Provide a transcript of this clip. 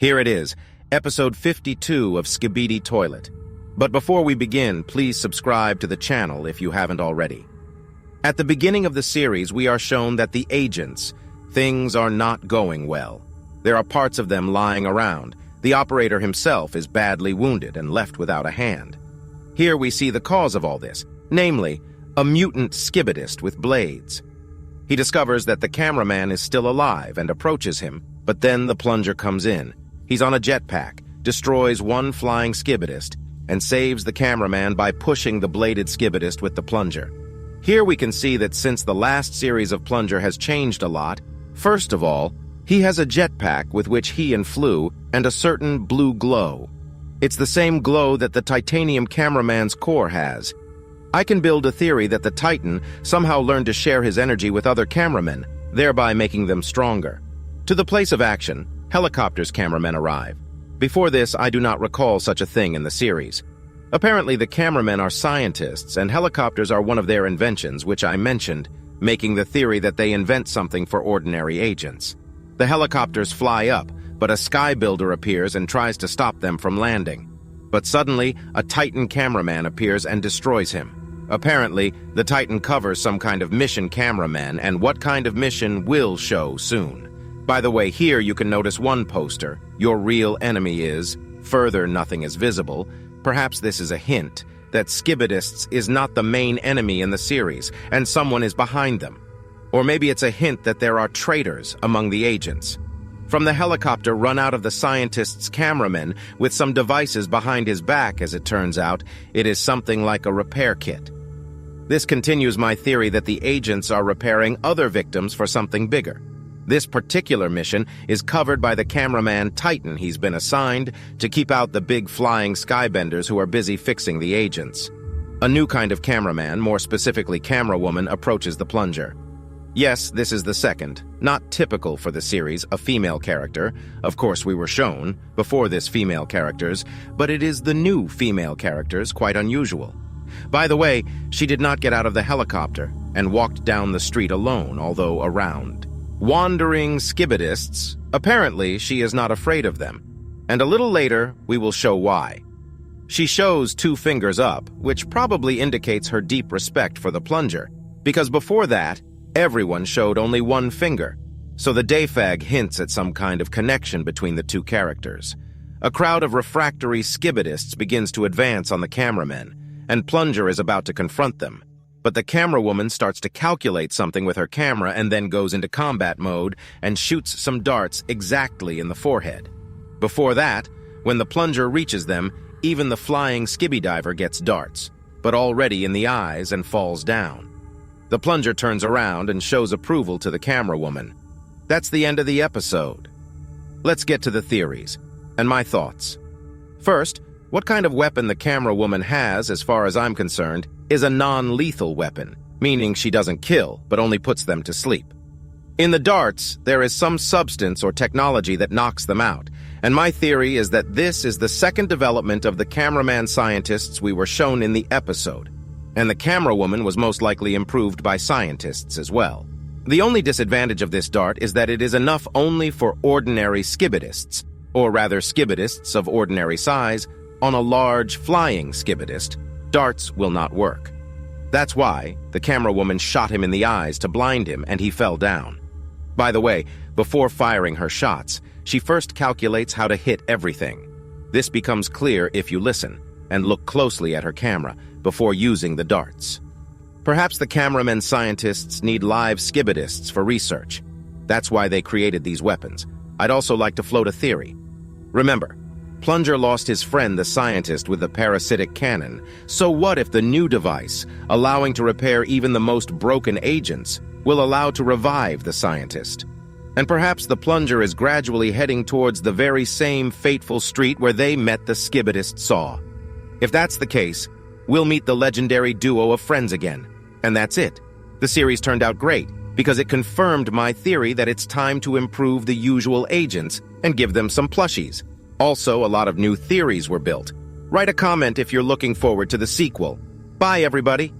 Here it is, episode 52 of Skibidi Toilet. But before we begin, please subscribe to the channel if you haven't already. At the beginning of the series, we are shown that the agents, things are not going well. There are parts of them lying around. The operator himself is badly wounded and left without a hand. Here we see the cause of all this, namely, a mutant skibidist with blades. He discovers that the cameraman is still alive and approaches him, but then the plunger comes in. He's on a jetpack, destroys one flying skibidist, and saves the cameraman by pushing the bladed skibidist with the plunger. Here we can see that since the last series of Plunger has changed a lot, first of all, he has a jetpack with which he flew and a certain blue glow. It's the same glow that the titanium cameraman's core has. I can build a theory that the Titan somehow learned to share his energy with other cameramen, thereby making them stronger. To the place of action, helicopter's cameramen arrive. Before this, I do not recall such a thing in the series. Apparently, the cameramen are scientists, and helicopters are one of their inventions, which I mentioned, making the theory that they invent something for ordinary agents. The helicopters fly up, but a sky builder appears and tries to stop them from landing. But suddenly, a Titan cameraman appears and destroys him. Apparently, the Titan covers some kind of mission cameraman, and what kind of mission will show soon. By the way, here you can notice one poster. Your real enemy is, further nothing is visible. Perhaps this is a hint that Skibidists is not the main enemy in the series, and someone is behind them. Or maybe it's a hint that there are traitors among the agents. From the helicopter run out of the scientist's cameraman with some devices behind his back, as it turns out. It is something like a repair kit. This continues my theory that the agents are repairing other victims for something bigger. This particular mission is covered by the cameraman Titan he's been assigned to keep out the big flying skybenders who are busy fixing the agents. A new kind of cameraman, more specifically camerawoman, approaches the plunger. Yes, this is the second, not typical for the series, a female character. Of course, we were shown, before this, female characters, but it is the new female characters, quite unusual. By the way, she did not get out of the helicopter and walked down the street alone, although around. Wandering skibidists, apparently she is not afraid of them. And a little later, we will show why. She shows 2 fingers up, which probably indicates her deep respect for the plunger, because before that, everyone showed only 1 finger. So the Dayfag hints at some kind of connection between the 2 characters. A crowd of refractory skibidists begins to advance on the cameramen, and Plunger is about to confront them. But the camerawoman starts to calculate something with her camera and then goes into combat mode and shoots some darts exactly in the forehead. Before that, when the plunger reaches them, even the flying Skibidiver gets darts, but already in the eyes and falls down. The plunger turns around and shows approval to the camerawoman. That's the end of the episode. Let's get to the theories and my thoughts. First, what kind of weapon the camerawoman has, as far as I'm concerned, is a non-lethal weapon, meaning she doesn't kill, but only puts them to sleep. In the darts, there is some substance or technology that knocks them out, and my theory is that this is the second development of the cameraman scientists we were shown in the episode, and the camerawoman was most likely improved by scientists as well. The only disadvantage of this dart is that it is enough only for ordinary skibidists, or rather skibidists of ordinary size. On a large flying skibidist, darts will not work. That's why the camerawoman shot him in the eyes to blind him and he fell down. By the way, before firing her shots, she first calculates how to hit everything. This becomes clear if you listen and look closely at her camera before using the darts. Perhaps the cameramen scientists need live skibidists for research. That's why they created these weapons. I'd also like to float a theory. Remember, Plunger lost his friend the scientist with the parasitic cannon. So what if the new device, allowing to repair even the most broken agents, will allow to revive the scientist? And perhaps the plunger is gradually heading towards the very same fateful street where they met the skibidist Saw. If that's the case, we'll meet the legendary duo of friends again. And that's it. The series turned out great, because it confirmed my theory that it's time to improve the usual agents and give them some plushies. Also, a lot of new theories were built. Write a comment if you're looking forward to the sequel. Bye, everybody!